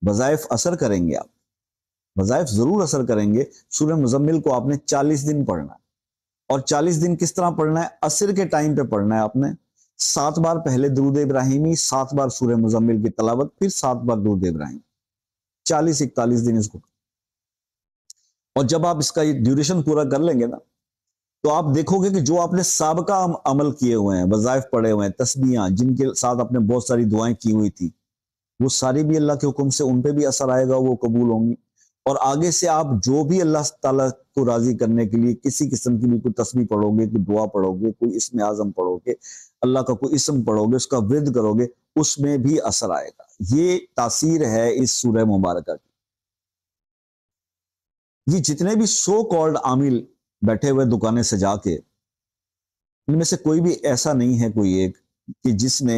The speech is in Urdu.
وظائف اثر کریں گے، آپ وظائف ضرور اثر کریں گے۔ سورہ مزمل کو آپ نے 40 دن پڑھنا ہے، اور 40 دن کس طرح پڑھنا ہے؟ عصر کے ٹائم پہ پڑھنا ہے آپ نے، 7 بار پہلے درود ابراہیمی، 7 بار سورہ مزمل کی تلاوت، پھر 7 بار درود ابراہیم، 40-41 دن اس کو۔ اور جب آپ اس کا یہ ڈیوریشن پورا کر لیں گے نا، تو آپ دیکھو گے کہ جو آپ نے سابقہ عمل کیے ہوئے ہیں، وظائف پڑھے ہوئے ہیں، تسبیحاں جن کے ساتھ آپ نے بہت ساری دعائیں کی ہوئی تھی، وہ ساری بھی اللہ کے حکم سے ان پہ بھی اثر آئے گا، وہ قبول ہوں گی۔ اور آگے سے آپ جو بھی اللہ تعالیٰ کو راضی کرنے کے لیے کسی قسم کی بھی کوئی تسبیح پڑھو گے، کوئی دعا پڑھو گے، کوئی اسم اعظم پڑھو گے، اللہ کا کوئی اسم پڑھو گے، اس کا ورد کرو گے، اس میں بھی اثر آئے گا۔ یہ تاثیر ہے اس سورہ مبارکہ کی۔ یہ جتنے بھی سو کالڈ عامل بیٹھے ہوئے دکانیں سجا کے، ان میں سے کوئی بھی ایسا نہیں ہے کوئی ایک کہ جس نے